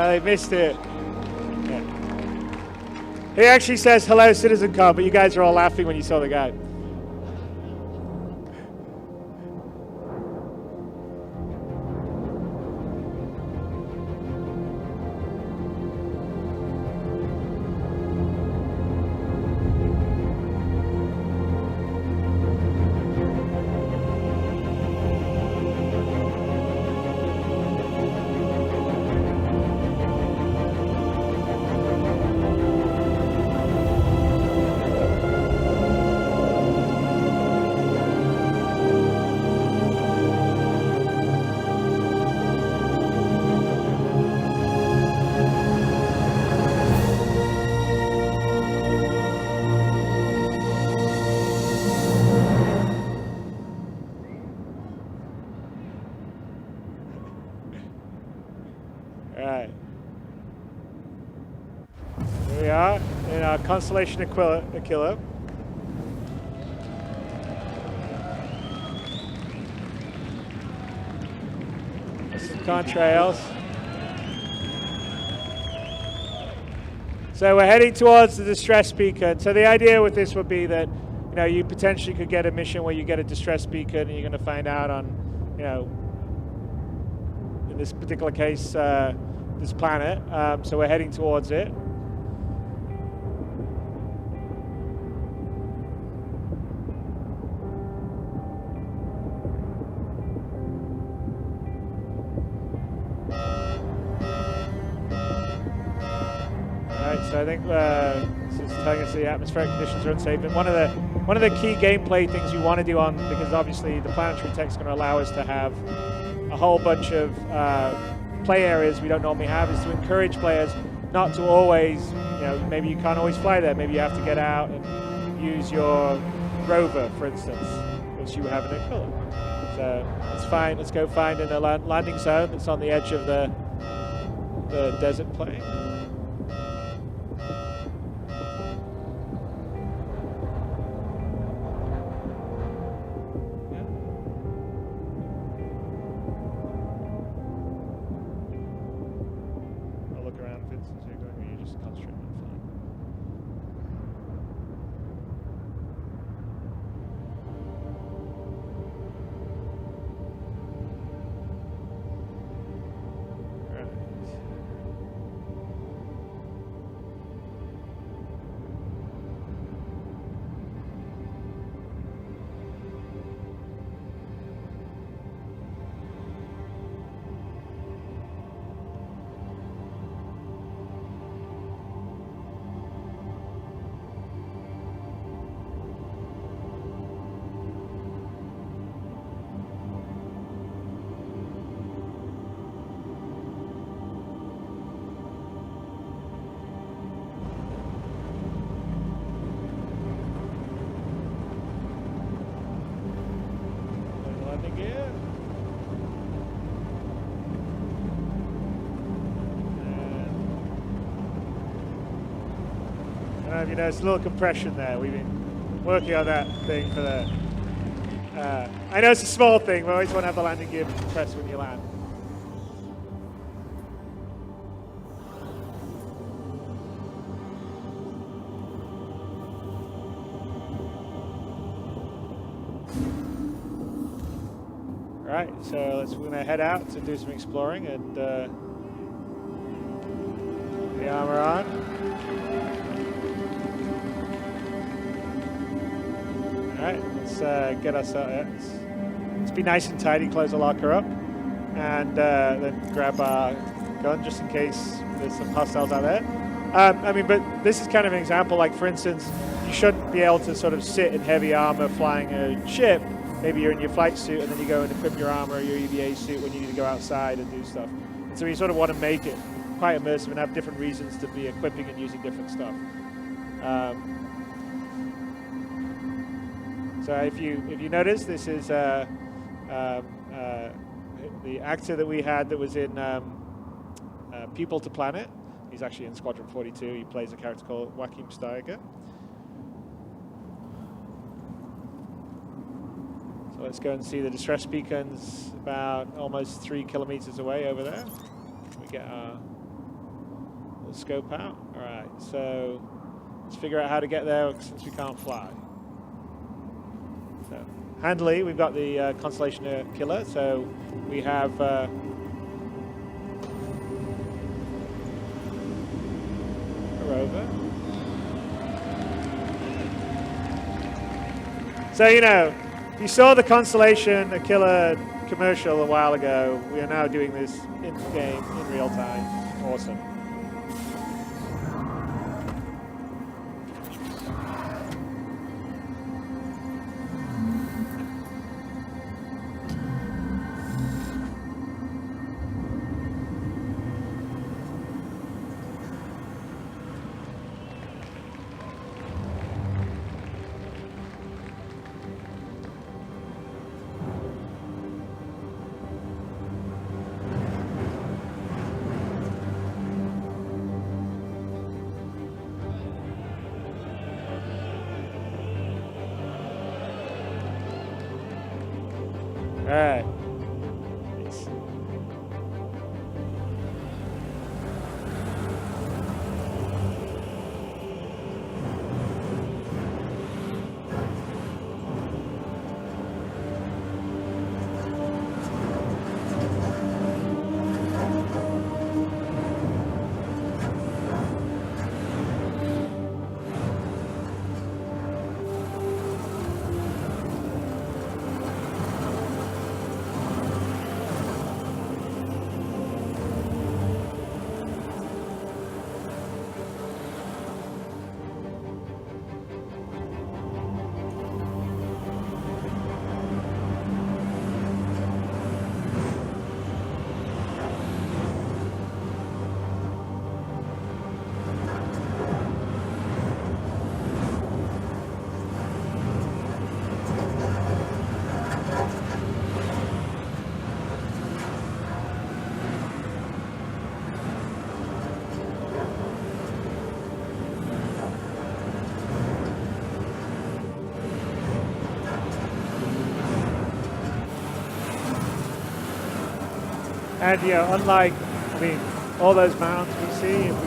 they missed it. Yeah. He actually says, hello, Citizen Car, but you guys are all laughing when you saw the guy. Here we are in our constellation Aquila. Some contrails. So we're heading towards the distress beacon. So the idea with this would be that, you know, you potentially could get a mission where you get a distress beacon and you're going to find out on, you know, in this particular case, this planet. So we're heading towards it. So I think this is telling us the atmospheric conditions are unsafe. And one of the key gameplay things we want to do on, because obviously the planetary tech is going to allow us to have a whole bunch of play areas we don't normally have, is to encourage players not to always, you know, maybe you can't always fly there. Maybe you have to get out and use your rover, for instance, which you have in Aquila. So it's fine. Let's go find a landing zone that's on the edge of the desert plain. You know, it's a little compression there. We've been working on that thing for the... I know it's a small thing, but I always want to have the landing gear compressed when you land. Right, so we're going to head out to do some exploring and the armor on. All right, let's get us. Let's be nice and tidy. Close the locker up, and then grab our gun just in case there's some hostiles out there. I mean, but this is kind of an example. Like, for instance, you shouldn't be able to sort of sit in heavy armor flying a ship. Maybe you're in your flight suit, and then you go and equip your armor, your EVA suit when you need to go outside and do stuff. And so you sort of want to make it quite immersive and have different reasons to be equipping and using different stuff. So if you notice, this is the actor that we had that was in V2 Planète. He's actually in Squadron 42. He plays a character called Joachim Steiger. So let's go and see the distress beacons about almost 3 kilometers away over there. We get our We'll scope out. All right, so let's figure out how to get there since we can't fly. So handily, we've got the Constellation Killer, so we have rover. So, you know, you saw the Constellation Killer commercial a while ago. We are now doing this in game, in real time. Awesome. All right. And you know, unlike, I mean, all those mountains we see, if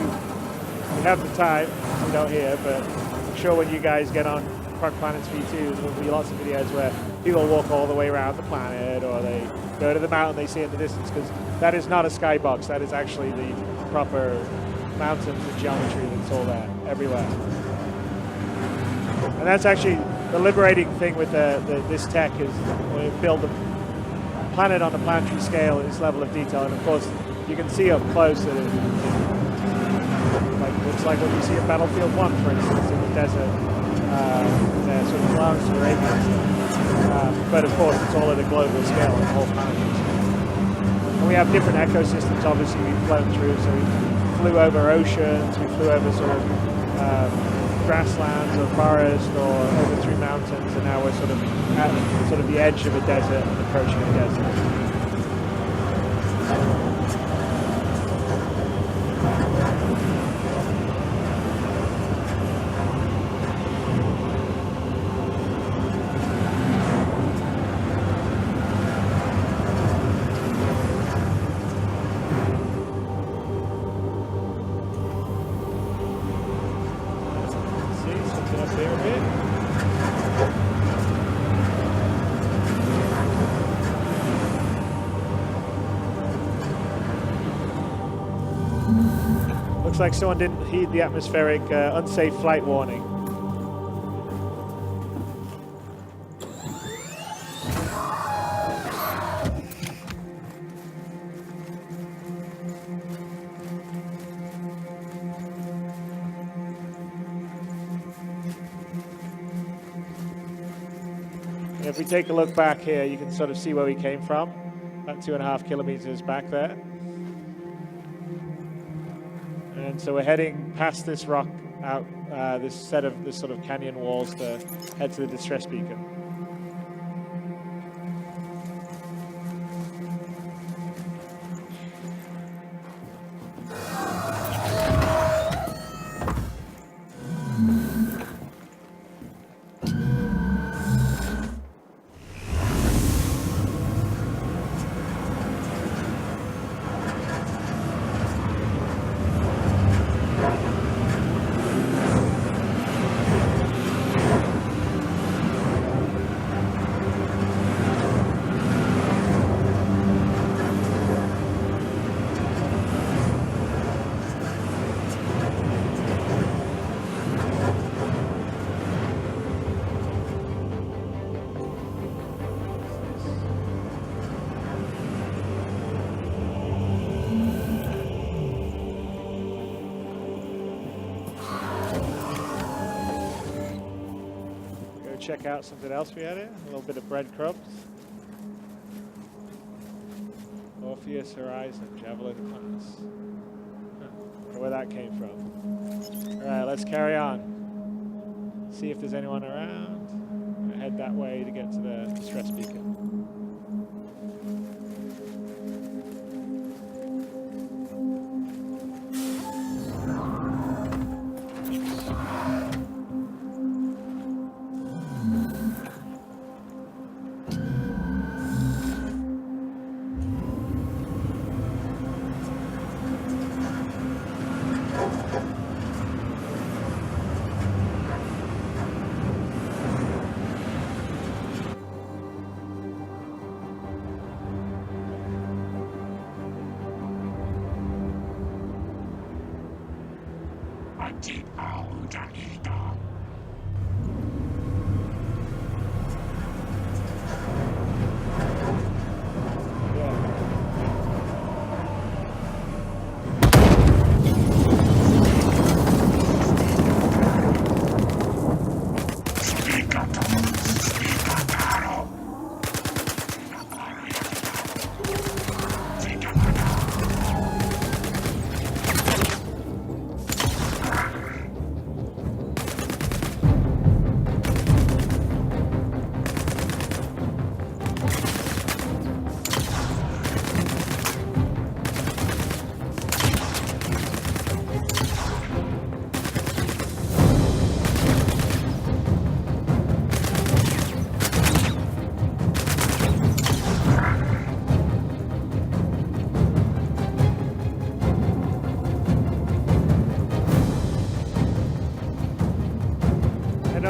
we have the time, we don't here, but I'm sure when you guys get on Park Planets V2, there'll be lots of videos where people walk all the way around the planet, or they go to the mountain they see in the distance, because that is not a skybox, that is actually the proper mountains and geometry that's all there, everywhere. And that's actually the liberating thing with this tech, is when you build a planet on a planetary scale at this level of detail, and of course you can see up close that it looks like what you see at Battlefield 1, for instance, in the desert, sort of Lawrence Arabia and stuff. But of course it's all at a global scale, the whole planet. And we have different ecosystems, obviously, we've flown through, so we flew over oceans, we flew over sort of grasslands or forest, or over through mountains, and now we're sort of at sort of the edge of a desert and approaching a desert. Looks like someone didn't heed the atmospheric unsafe flight warning. And if we take a look back here, you can sort of see where we came from, about 2.5 kilometers back there. And so we're heading past this rock out, this sort of canyon walls to head to the distress beacon. check out something else we had here. A little bit of breadcrumbs. Orpheus Horizon, Javelin class. Wonder where that came from. Alright, let's carry on. See if there's anyone around. I'm gonna head that way to get to the distress beacon.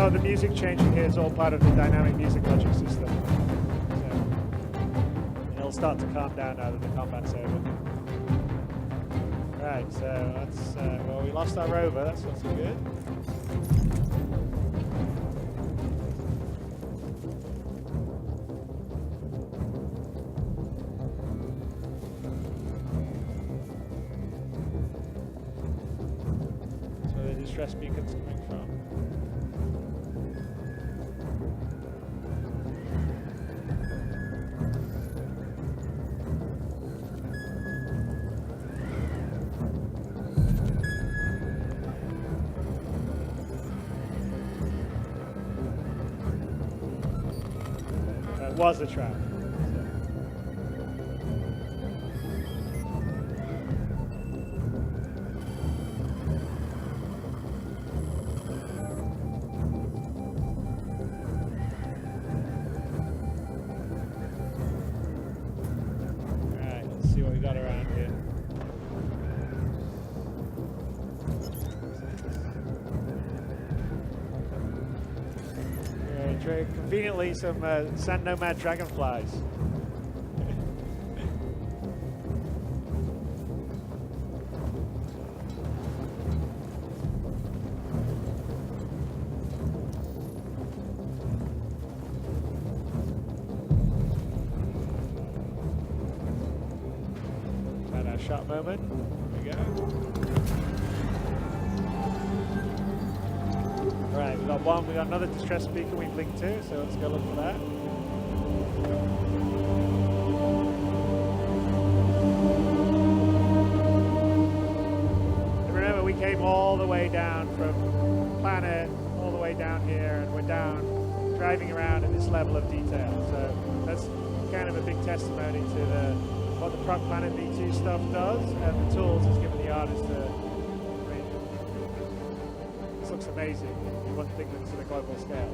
The music changing here is all part of the dynamic music logic system. So it'll start to calm down now that the combat's over. Right, so that's, well, we lost our rover, that's not so good. So where the distress beacon's coming from. Was a trap. Alright, let's see what we got around here. Very conveniently, some sand nomad dragonflies. Had our shot moment. There we go. Right, we got one, we got another distress beacon we blinked to, so let's go look for that. And remember, we came all the way down from planet, all the way down here, and we're down, driving around in this level of detail. So that's kind of a big testimony to what the Proc Planet V2 stuff does, and the tools it's given the artist to. This looks amazing. One thing that's to the global scale.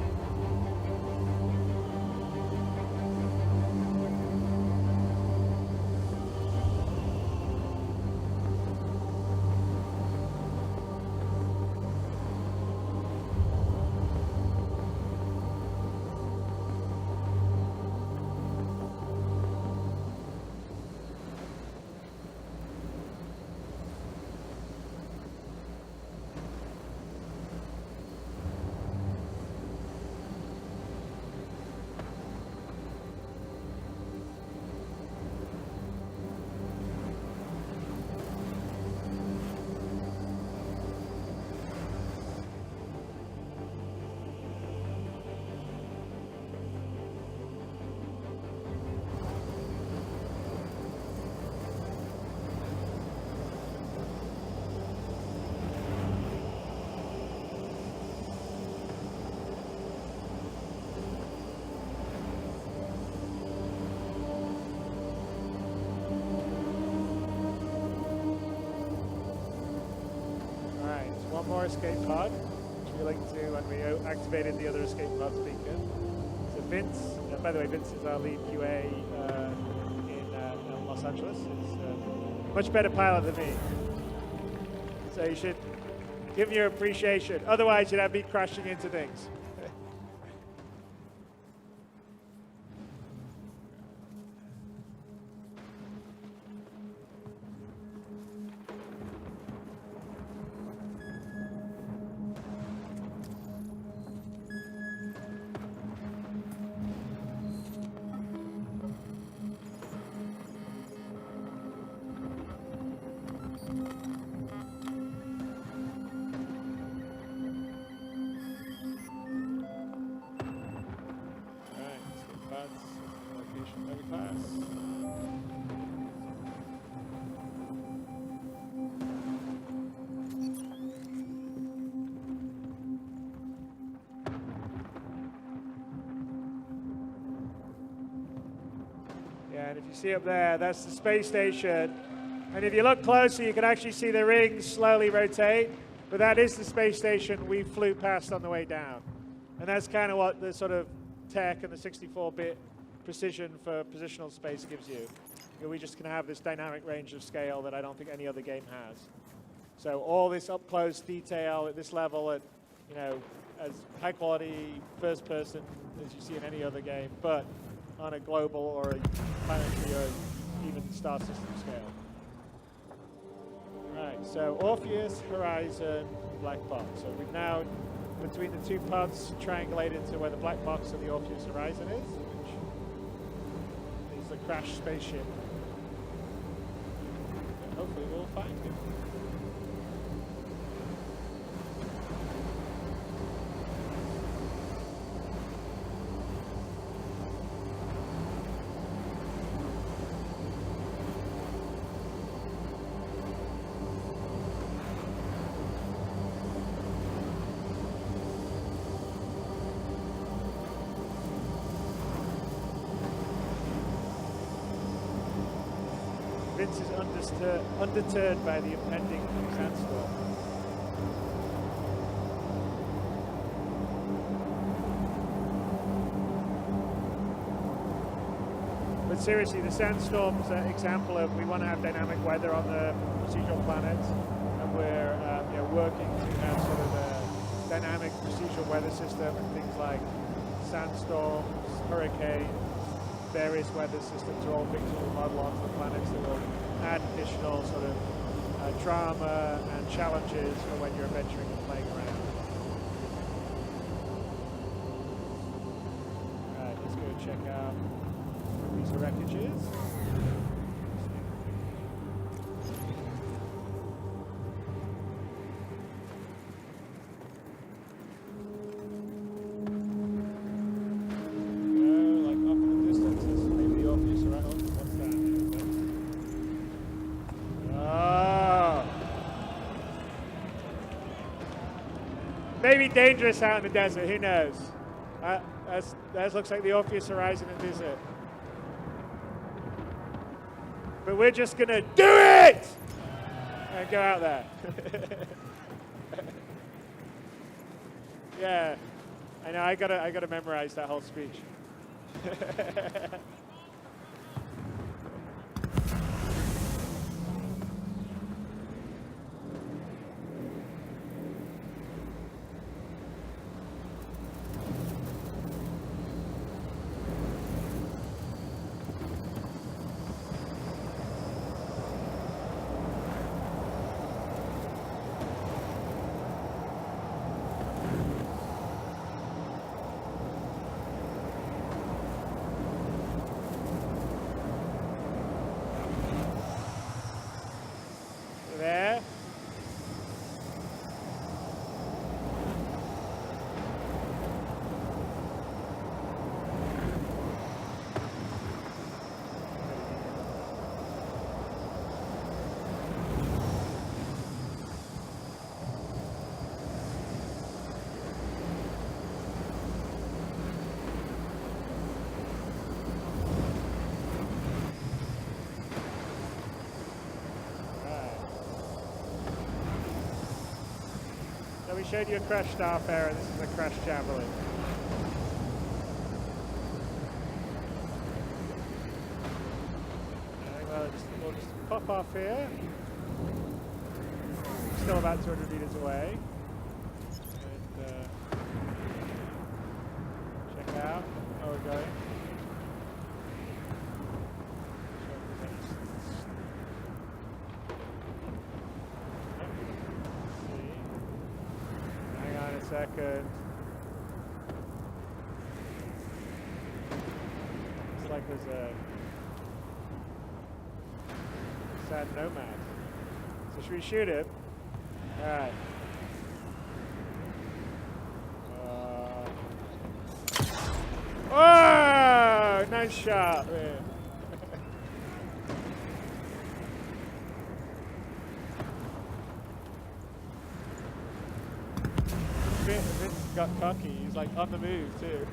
more escape pod, which we linked to when we activated the other escape pods beacon. So Vince, by the way, Vince is our lead QA in Los Angeles. He's a much better pilot than me. So you should give him your appreciation. Otherwise, you'd have me crashing into things. And if you see up there, that's the space station. And if you look closer, you can actually see the rings slowly rotate. But that is the space station we flew past on the way down. And that's kind of what the sort of tech and the 64-bit precision for positional space gives you. We just can have this dynamic range of scale that I don't think any other game has. So all this up-close detail at this level, at as high-quality first person as you see in any other game, but on a global or a planetary or even star system scale. Right, so Orpheus, Horizon, black box. So we've now, between the two pods, triangulated to where the black box of the Orpheus Horizon is, which is the crashed spaceship. And hopefully we'll find it. Vince is undeterred by the impending sandstorm. But seriously, the sandstorm's an example of we want to have dynamic weather on the procedural planet, and we're working to have sort of a dynamic procedural weather system and things like sandstorms, hurricanes, various weather systems are all things that we'll model onto the planets that will add additional sort of drama and challenges for when you're adventuring and playing around. Alright, let's go check out these wreckages. Maybe dangerous out in the desert, who knows? That looks like the Orpheus Horizon and Desert. But we're just gonna do it! And go out there. Yeah, I know, I gotta memorize that whole speech. we showed you a crash starfarer. This is a crash javelin. We'll just pop off here. Still about 200 meters away. And check out how we're going. Hang on a second. Looks like there's a sad nomad. So should we shoot him? Alright. Oh! Nice shot, man. Vince got cocky. He's like on the move too.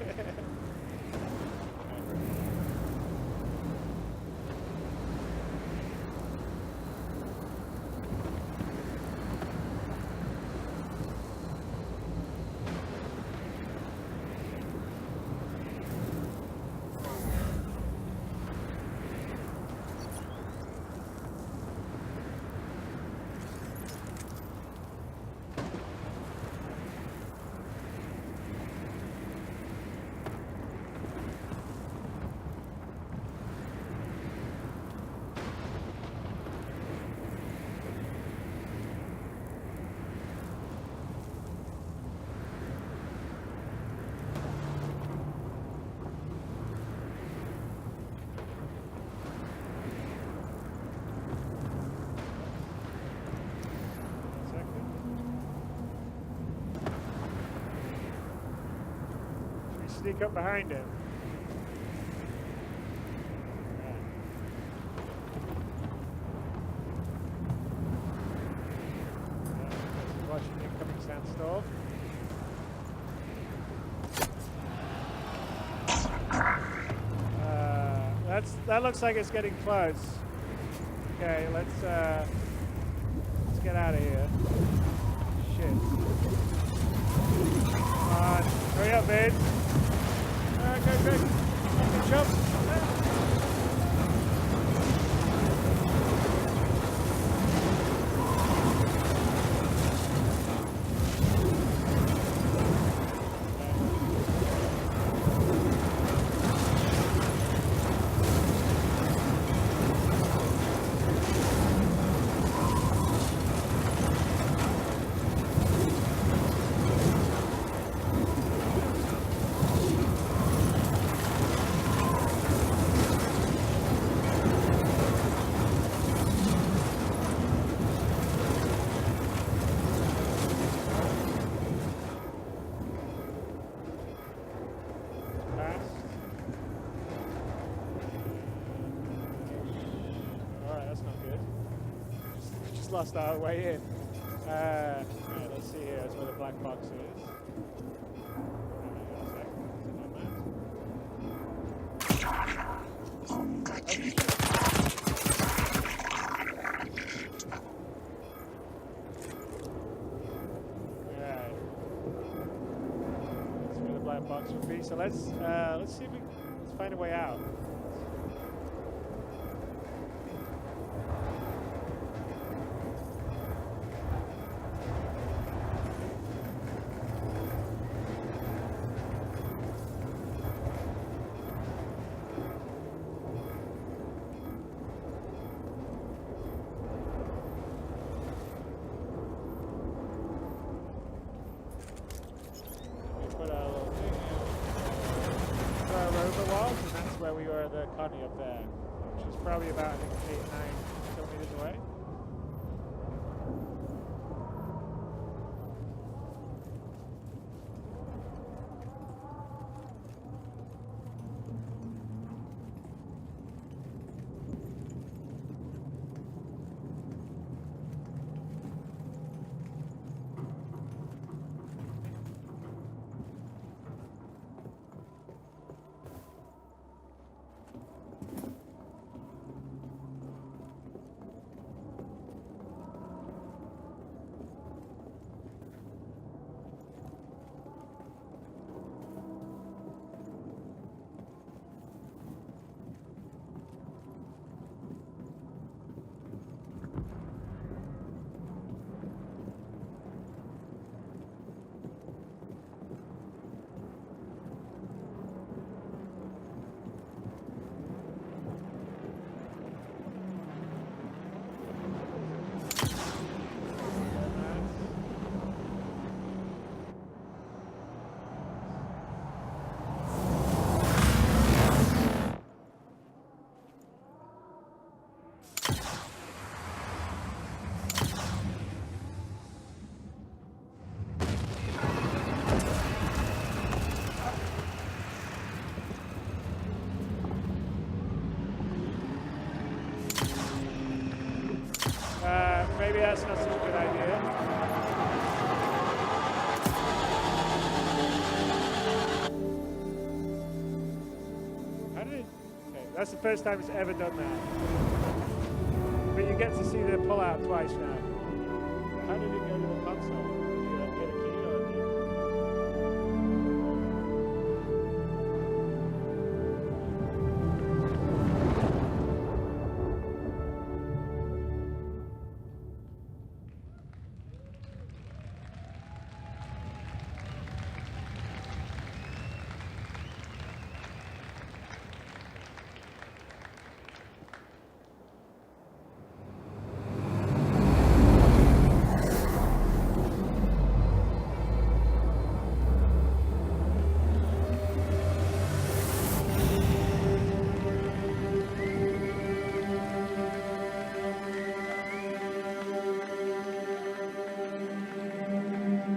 Sneak up behind him. Watching the incoming sandstorm. That looks like it's getting close. Okay, let's get out of here. Shit. Come on, hurry up, Vince. Go. Jump. Lost our way in. Right, let's see here. That's where the black box is. Right. That's where the black box would be. So let's see if let's find a way out. The Connie up there, which is probably about, I think, 8 or 9 kilometers away. that's not such a good idea. How did it? Okay, that's the first time it's ever done that. But you get to see the pull-out twice now. How did it go to the console?